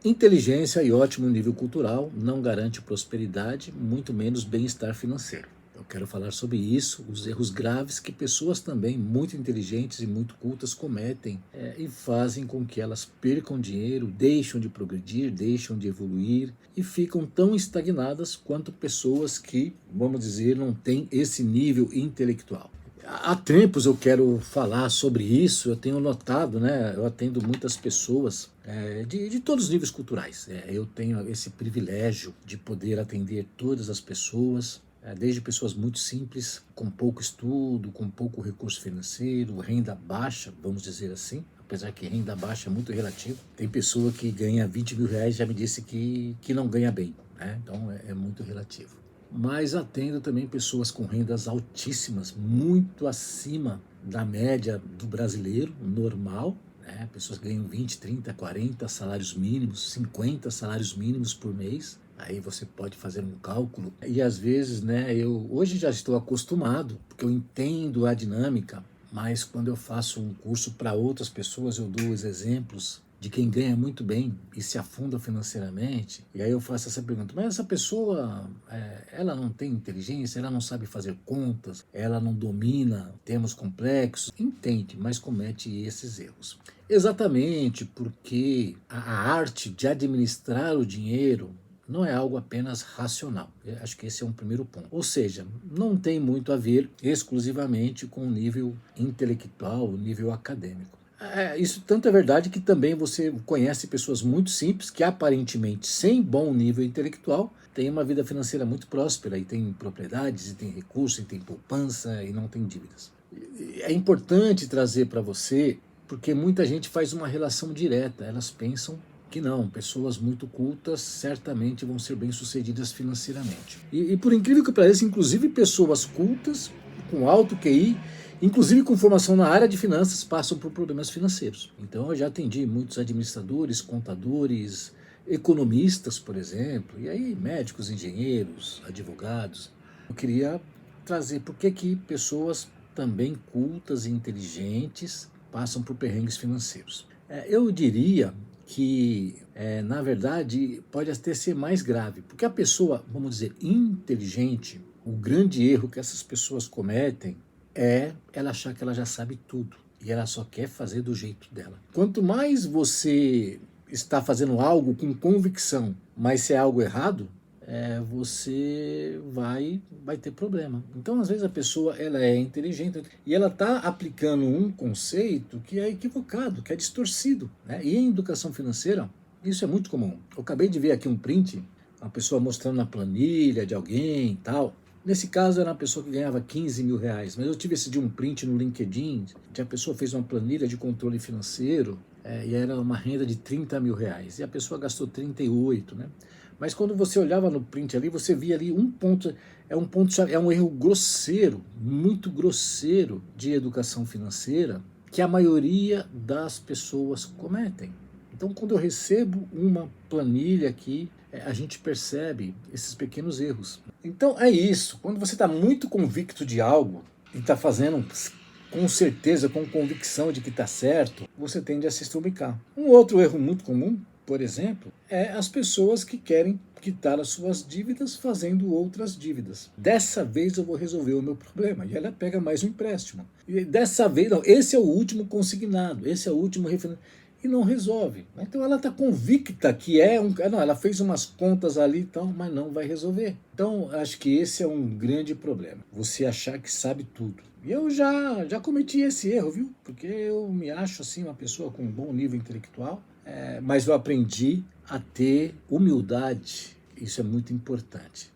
Inteligência e ótimo nível cultural não garante prosperidade, muito menos bem-estar financeiro. Eu quero falar sobre isso, os erros graves que pessoas também muito inteligentes e muito cultas cometem e fazem com que elas percam dinheiro, deixam de progredir, deixam de evoluir e ficam tão estagnadas quanto pessoas que, vamos dizer, não têm esse nível intelectual. Há tempos eu quero falar sobre isso, eu tenho notado, né? Eu atendo muitas pessoas de todos os níveis culturais. Eu tenho esse privilégio de poder atender todas as pessoas, desde pessoas muito simples, com pouco estudo, com pouco recurso financeiro, renda baixa, vamos dizer assim. Apesar que renda baixa é muito relativo. Tem pessoa que ganha 20 mil reais e já me disse que não ganha bem, né? Então é muito relativo. Mas atendo também pessoas com rendas altíssimas, muito acima da média do brasileiro normal, né? Pessoas que ganham 20, 30, 40 salários mínimos, 50 salários mínimos por mês. Aí você pode fazer um cálculo. E às vezes, né, eu hoje já estou acostumado, porque eu entendo a dinâmica, mas quando eu faço um curso para outras pessoas, eu dou os exemplos de quem ganha muito bem e se afunda financeiramente, e aí eu faço essa pergunta, mas essa pessoa, ela não tem inteligência, ela não sabe fazer contas, ela não domina termos complexos, entende, mas comete esses erros. Exatamente porque a arte de administrar o dinheiro não é algo apenas racional. Eu acho que esse é um primeiro ponto. Ou seja, não tem muito a ver exclusivamente com o nível intelectual, o nível acadêmico. Isso tanto é verdade que também você conhece pessoas muito simples que aparentemente sem bom nível intelectual têm uma vida financeira muito próspera e têm propriedades, e têm recursos, e têm poupança e não têm dívidas. É importante trazer para você porque muita gente faz uma relação direta, elas pensam que não, pessoas muito cultas certamente vão ser bem-sucedidas financeiramente. E por incrível que pareça, inclusive pessoas cultas, com alto QI, inclusive com formação na área de finanças, passam por problemas financeiros. Então eu já atendi muitos administradores, contadores, economistas, por exemplo, e aí médicos, engenheiros, advogados. Eu queria trazer por que pessoas também cultas e inteligentes passam por perrengues financeiros. Eu diria que, na verdade, pode até ser mais grave, porque a pessoa, vamos dizer, inteligente, o grande erro que essas pessoas cometem é ela achar que ela já sabe tudo e ela só quer fazer do jeito dela. Quanto mais você está fazendo algo com convicção, mas se é algo errado, você vai ter problema. Então, às vezes, a pessoa ela é inteligente e ela está aplicando um conceito que é equivocado, que é distorcido, né? E em educação financeira, isso é muito comum. Eu acabei de ver aqui um print, uma pessoa mostrando a planilha de alguém e tal. Nesse caso, era uma pessoa que ganhava 15 mil reais, mas eu tive esse de um print no LinkedIn, que a pessoa fez uma planilha de controle financeiro e era uma renda de 30 mil reais, e a pessoa gastou 38, né? Mas quando você olhava no print ali, você via ali um ponto, é um erro grosseiro, muito grosseiro de educação financeira, que a maioria das pessoas cometem. Então, quando eu recebo uma planilha aqui, a gente percebe esses pequenos erros. Então, é isso. Quando você está muito convicto de algo e está fazendo com certeza, com convicção de que está certo, você tende a se estrupicar. Um outro erro muito comum, por exemplo, é as pessoas que querem quitar as suas dívidas fazendo outras dívidas. Dessa vez eu vou resolver o meu problema. E ela pega mais um empréstimo. E dessa vez, não, esse é o último consignado, esse é o último refinanciamento. E não resolve. Então ela está convicta que não, ela fez umas contas ali e tal, mas não vai resolver. Então acho que esse é um grande problema. Você achar que sabe tudo. E eu já cometi esse erro, viu? Porque eu me acho assim uma pessoa com um bom nível intelectual, mas eu aprendi a ter humildade. Isso é muito importante.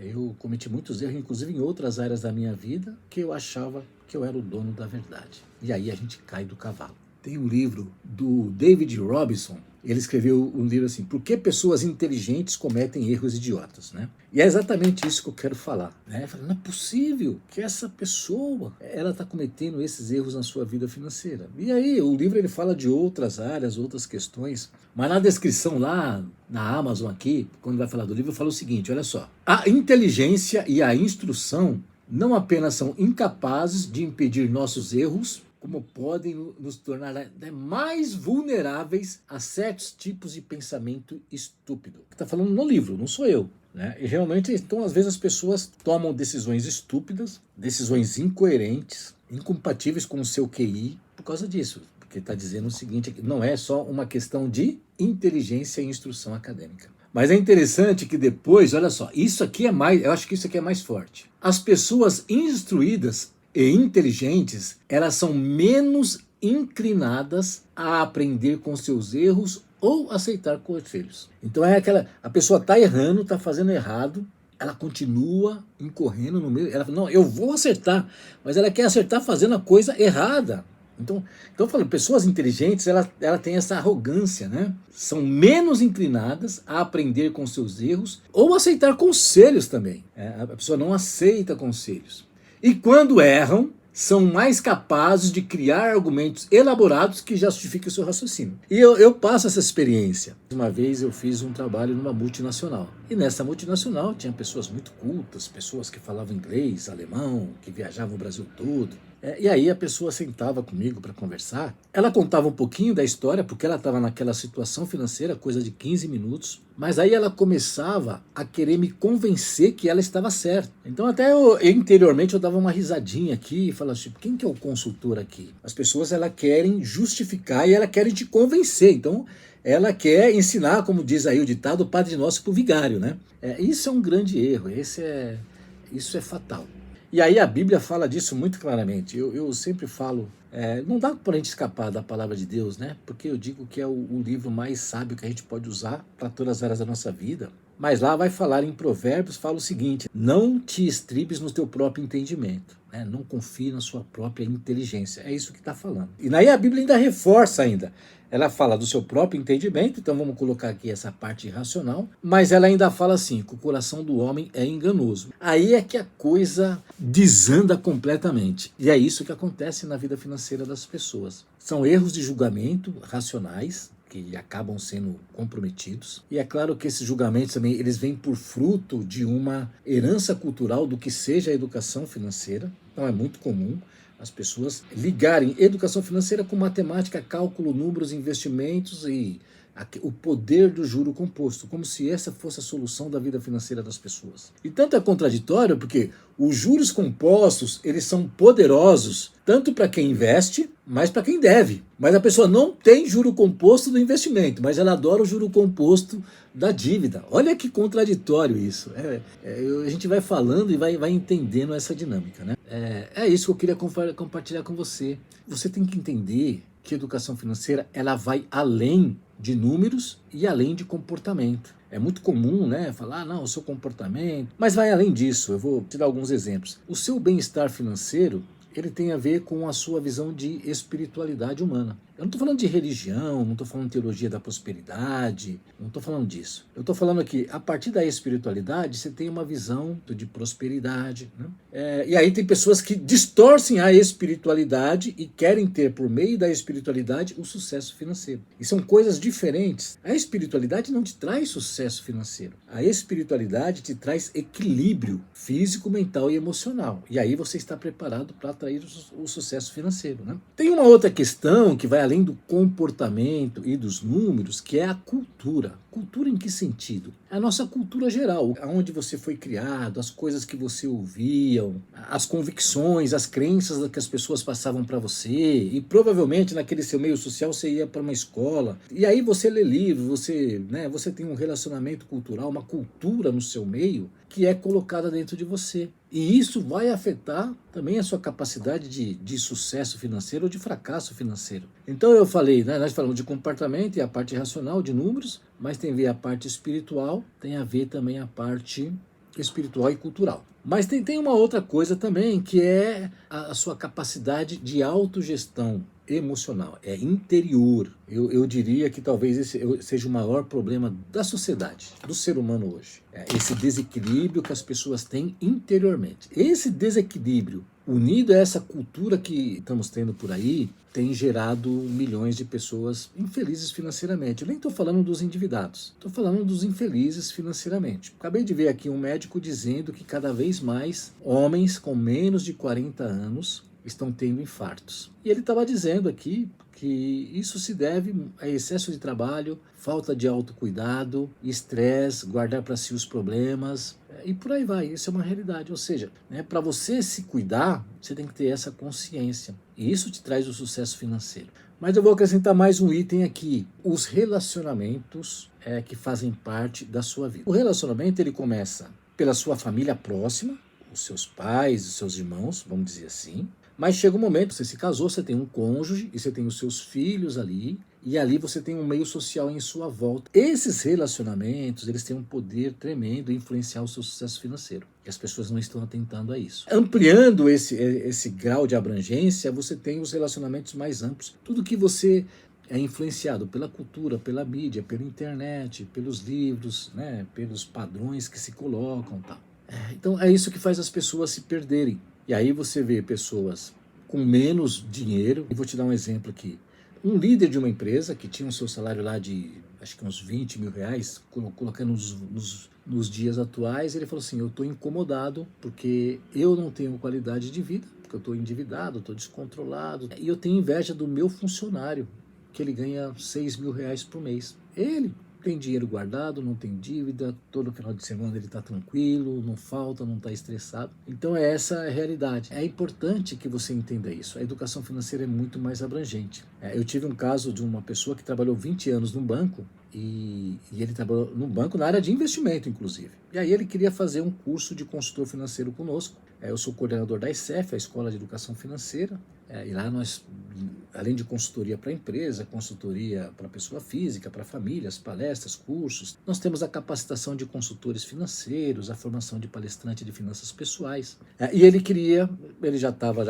Eu cometi muitos erros, inclusive em outras áreas da minha vida, que eu achava que eu era o dono da verdade. E aí a gente cai do cavalo. Tem um livro do David Robinson, ele escreveu um livro assim, Por que pessoas inteligentes cometem erros idiotas, né? E é exatamente isso que eu quero falar, né? Eu falo, não é possível que essa pessoa, ela está cometendo esses erros na sua vida financeira. E aí, o livro ele fala de outras áreas, outras questões, mas na descrição lá, na Amazon aqui, quando vai falar do livro, fala o seguinte, olha só, a inteligência e a instrução não apenas são incapazes de impedir nossos erros, como podem nos tornar, né, mais vulneráveis a certos tipos de pensamento estúpido. Está falando no livro, não sou eu. Né? E realmente, então, às vezes as pessoas tomam decisões estúpidas, decisões incoerentes, incompatíveis com o seu QI, por causa disso. Porque está dizendo o seguinte, não é só uma questão de inteligência e instrução acadêmica. Mas é interessante que depois, olha só, isso aqui é mais, eu acho que isso aqui é mais forte. As pessoas instruídas e inteligentes, elas são menos inclinadas a aprender com seus erros ou aceitar conselhos. Então é aquela, a pessoa está errando, está fazendo errado, ela continua incorrendo no meio, ela fala, não, eu vou acertar, mas ela quer acertar fazendo a coisa errada. Então eu falo, pessoas inteligentes, ela tem essa arrogância, né? São menos inclinadas a aprender com seus erros ou aceitar conselhos também. A pessoa não aceita conselhos. E quando erram, são mais capazes de criar argumentos elaborados que justifiquem o seu raciocínio. E eu passo essa experiência. Uma vez eu fiz um trabalho numa multinacional. E nessa multinacional tinha pessoas muito cultas, pessoas que falavam inglês, alemão, que viajavam o Brasil todo. E aí a pessoa sentava comigo para conversar. Ela contava um pouquinho da história, porque ela estava naquela situação financeira, coisa de 15 minutos. Mas aí ela começava a querer me convencer que ela estava certa. Então até eu interiormente eu dava uma risadinha aqui e falava assim, quem que é o consultor aqui? As pessoas ela querem justificar e ela querem te convencer. Então ela quer ensinar, como diz aí o ditado, o Padre Nosso para o vigário, né? Isso é um grande erro, isso é fatal. E aí a Bíblia fala disso muito claramente. Eu sempre falo, não dá para a gente escapar da palavra de Deus, né? Porque eu digo que é o livro mais sábio que a gente pode usar para todas as áreas da nossa vida. Mas lá vai falar em Provérbios, fala o seguinte, não te estribes no teu próprio entendimento, né? Não confie na sua própria inteligência. É isso que está falando. E aí a Bíblia ainda reforça ainda. Ela fala do seu próprio entendimento, então vamos colocar aqui essa parte racional, mas ela ainda fala assim, que o coração do homem é enganoso. Aí é que a coisa desanda completamente. E é isso que acontece na vida financeira das pessoas. São erros de julgamento racionais, que acabam sendo comprometidos. E é claro que esses julgamentos também, eles vêm por fruto de uma herança cultural do que seja a educação financeira. Então é muito comum as pessoas ligarem educação financeira com matemática, cálculo, números, investimentos e o poder do juro composto, como se essa fosse a solução da vida financeira das pessoas. E tanto é contraditório porque os juros compostos, eles são poderosos tanto para quem investe, mas para quem deve. Mas a pessoa não tem juro composto do investimento, mas ela adora o juro composto da dívida. Olha que contraditório isso. A gente vai falando e vai entendendo essa dinâmica, né? É isso que eu queria compartilhar com você. Você tem que entender que a educação financeira ela vai além de números e além de comportamento. É muito comum, né, falar, não, o seu comportamento, mas vai além disso. Eu vou te dar alguns exemplos. O seu bem-estar financeiro, ele tem a ver com a sua visão de espiritualidade humana. Eu não estou falando de religião, não estou falando de teologia da prosperidade, não estou falando disso. Eu estou falando aqui, a partir da espiritualidade, você tem uma visão de prosperidade. Né? E aí tem pessoas que distorcem a espiritualidade e querem ter, por meio da espiritualidade, o sucesso financeiro. E são coisas diferentes. A espiritualidade não te traz sucesso financeiro. A espiritualidade te traz equilíbrio físico, mental e emocional. E aí você está preparado para atrair o sucesso financeiro. Né? Tem uma outra questão que vai além do comportamento e dos números, que é a cultura. Cultura em que sentido? A nossa cultura geral, aonde você foi criado, as coisas que você ouvia, as convicções, as crenças que as pessoas passavam para você, e provavelmente naquele seu meio social você ia para uma escola, e aí você lê livros, você tem um relacionamento cultural, uma cultura no seu meio que é colocada dentro de você. E isso vai afetar também a sua capacidade de sucesso financeiro ou de fracasso financeiro. Então eu falei, nós falamos de comportamento e a parte racional, de números, mas tem a ver a parte espiritual, tem a ver também a parte espiritual e cultural. Mas tem uma outra coisa também, que é a sua capacidade de autogestão emocional, é interior. Eu diria que talvez esse seja o maior problema da sociedade, do ser humano hoje. Esse desequilíbrio que as pessoas têm interiormente. Esse desequilíbrio, unido a essa cultura que estamos tendo por aí, tem gerado milhões de pessoas infelizes financeiramente. Eu nem estou falando dos endividados, estou falando dos infelizes financeiramente. Acabei de ver aqui um médico dizendo que cada vez mais homens com menos de 40 anos estão tendo infartos. E ele estava dizendo aqui que isso se deve a excesso de trabalho, falta de autocuidado, estresse, guardar para si os problemas, e por aí vai. Isso é uma realidade. Ou seja, né, para você se cuidar, você tem que ter essa consciência. E isso te traz o sucesso financeiro. Mas eu vou acrescentar mais um item aqui: os relacionamentos que fazem parte da sua vida. O relacionamento ele começa pela sua família próxima, os seus pais, os seus irmãos, vamos dizer assim. Mas chega um momento, você se casou, você tem um cônjuge e você tem os seus filhos ali, e ali você tem um meio social em sua volta. Esses relacionamentos, eles têm um poder tremendo em influenciar o seu sucesso financeiro. E as pessoas não estão atentando a isso. Ampliando esse grau de abrangência, você tem os relacionamentos mais amplos. Tudo que você é influenciado pela cultura, pela mídia, pela internet, pelos livros, né, pelos padrões que se colocam, tal. Então é isso que faz as pessoas se perderem. E aí você vê pessoas com menos dinheiro, e vou te dar um exemplo aqui. Um líder de uma empresa que tinha o seu salário lá de, acho que uns 20 mil reais, colocando nos dias atuais, ele falou assim: eu estou incomodado porque eu não tenho qualidade de vida, porque eu estou endividado, estou descontrolado, e eu tenho inveja do meu funcionário, que ele ganha 6 mil reais por mês. Ele tem dinheiro guardado, não tem dívida, todo final de semana ele está tranquilo, não falta, não está estressado. Então essa é a realidade. É importante que você entenda isso. A educação financeira é muito mais abrangente. Eu tive um caso de uma pessoa que trabalhou 20 anos num banco, e ele trabalhou num banco na área de investimento, inclusive. E aí ele queria fazer um curso de consultor financeiro conosco. Eu sou coordenador da ICEF, a Escola de Educação Financeira, e lá nós, além de consultoria para empresa, consultoria para pessoa física, para famílias, palestras, cursos, nós temos a capacitação de consultores financeiros, a formação de palestrante de finanças pessoais. E ele já estava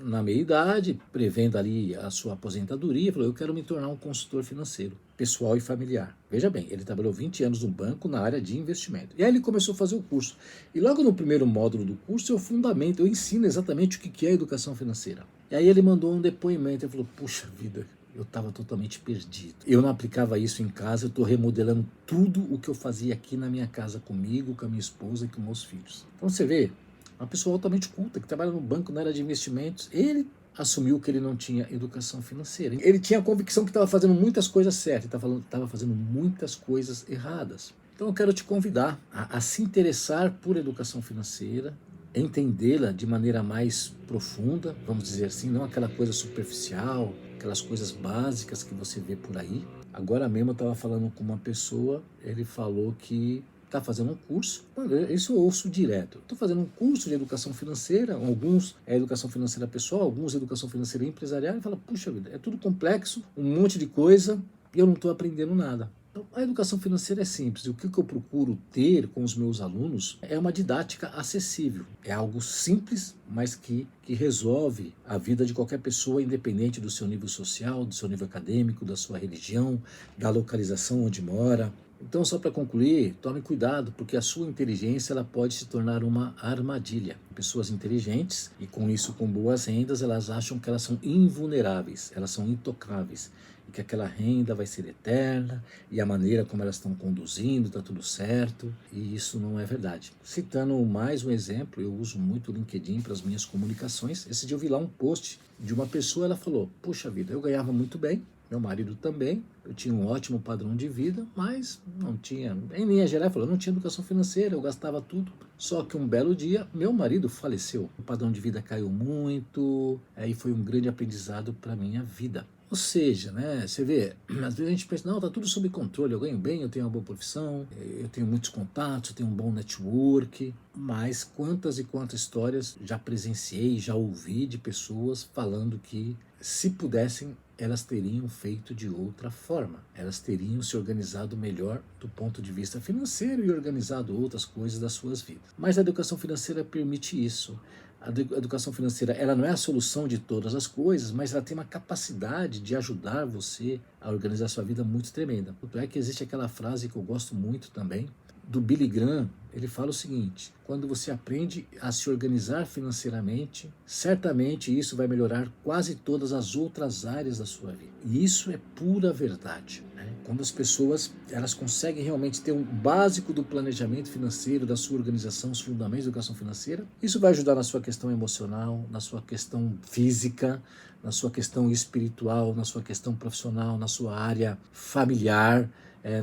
na meia-idade, prevendo ali a sua aposentadoria, falou: eu quero me tornar um consultor financeiro, pessoal e familiar. Veja bem, ele trabalhou 20 anos no banco na área de investimento. E aí ele começou a fazer o curso. E logo no primeiro módulo do curso, eu ensino exatamente o que é educação financeira. E aí ele mandou um depoimento, ele falou: puxa vida, eu estava totalmente perdido. Eu não aplicava isso em casa, eu estou remodelando tudo o que eu fazia aqui na minha casa comigo, com a minha esposa e com meus filhos. Então você vê, uma pessoa altamente culta, que trabalha no banco na área de investimentos, ele assumiu que ele não tinha educação financeira. Ele tinha a convicção que estava fazendo muitas coisas certas, estava fazendo muitas coisas erradas. Então eu quero te convidar a se interessar por educação financeira, entendê-la de maneira mais profunda, vamos dizer assim, não aquela coisa superficial, aquelas coisas básicas que você vê por aí. Agora mesmo eu estava falando com uma pessoa, ele falou que está fazendo um curso, isso eu ouço direto. Estou fazendo um curso de educação financeira, alguns é educação financeira pessoal, alguns é educação financeira empresarial, e fala: puxa vida, é tudo complexo, um monte de coisa, e eu não estou aprendendo nada. Então, a educação financeira é simples. E o que eu procuro ter com os meus alunos é uma didática acessível. É algo simples, mas que resolve a vida de qualquer pessoa, independente do seu nível social, do seu nível acadêmico, da sua religião, da localização onde mora. Então, só para concluir, tome cuidado, porque a sua inteligência ela pode se tornar uma armadilha. Pessoas inteligentes, e com isso com boas rendas, elas acham que elas são invulneráveis, elas são intocáveis, e que aquela renda vai ser eterna, e a maneira como elas estão conduzindo está tudo certo, e isso não é verdade. Citando mais um exemplo, eu uso muito o LinkedIn para as minhas comunicações. Esse dia eu vi lá um post de uma pessoa, ela falou: puxa vida, eu ganhava muito bem, meu marido também, eu tinha um ótimo padrão de vida, mas não tinha, em linha geral, eu não tinha educação financeira, eu gastava tudo. Só que um belo dia, meu marido faleceu, o padrão de vida caiu muito, aí foi um grande aprendizado para a minha vida. Ou seja, né, você vê, às vezes a gente pensa: não, tá tudo sob controle, eu ganho bem, eu tenho uma boa profissão, eu tenho muitos contatos, eu tenho um bom network, mas quantas e quantas histórias já presenciei, já ouvi de pessoas falando que, se pudessem, elas teriam feito de outra forma. Elas teriam se organizado melhor do ponto de vista financeiro e organizado outras coisas das suas vidas. Mas a educação financeira permite isso. A educação financeira, ela não é a solução de todas as coisas, mas ela tem uma capacidade de ajudar você a organizar a sua vida muito tremenda. Tanto é que existe aquela frase que eu gosto muito também, do Billy Graham, ele fala o seguinte: quando você aprende a se organizar financeiramente, certamente isso vai melhorar quase todas as outras áreas da sua vida. E isso é pura verdade, né? Quando as pessoas elas conseguem realmente ter um básico do planejamento financeiro, da sua organização, os fundamentos da educação financeira, isso vai ajudar na sua questão emocional, na sua questão física, na sua questão espiritual, na sua questão profissional, na sua área familiar,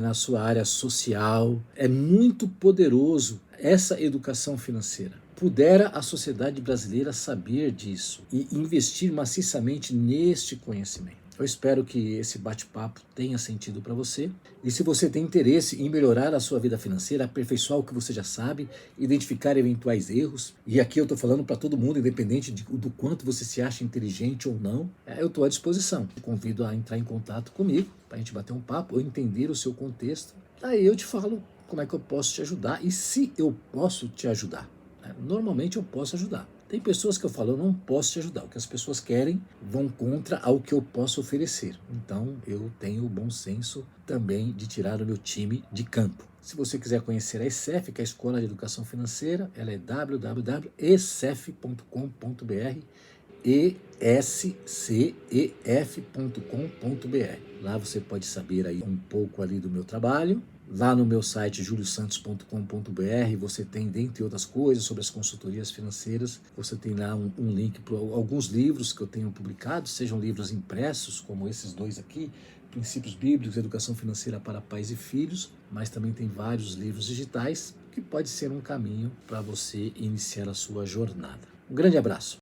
na sua área social. É muito poderoso essa educação financeira. Pudera a sociedade brasileira saber disso e investir maciçamente neste conhecimento. Eu espero que esse bate-papo tenha sentido para você. E se você tem interesse em melhorar a sua vida financeira, aperfeiçoar o que você já sabe, identificar eventuais erros, e aqui eu estou falando para todo mundo, independente do quanto você se acha inteligente ou não, eu estou à disposição. Te convido a entrar em contato comigo para a gente bater um papo ou entender o seu contexto. Aí eu te falo como é que eu posso te ajudar e se eu posso te ajudar. Normalmente eu posso ajudar. Tem pessoas que eu falo, eu não posso te ajudar. O que as pessoas querem vão contra ao que eu posso oferecer. Então eu tenho o bom senso também de tirar o meu time de campo. Se você quiser conhecer a ESEF, que é a Escola de Educação Financeira, ela é www.esef.com.br, escef.com.br. Lá você pode saber aí um pouco ali do meu trabalho. Lá no meu site juliosantos.com.br você tem, dentre outras coisas, sobre as consultorias financeiras, você tem lá um link para alguns livros que eu tenho publicado, sejam livros impressos, como esses dois aqui, Princípios Bíblicos, Educação Financeira para Pais e Filhos, mas também tem vários livros digitais, que pode ser um caminho para você iniciar a sua jornada. Um grande abraço.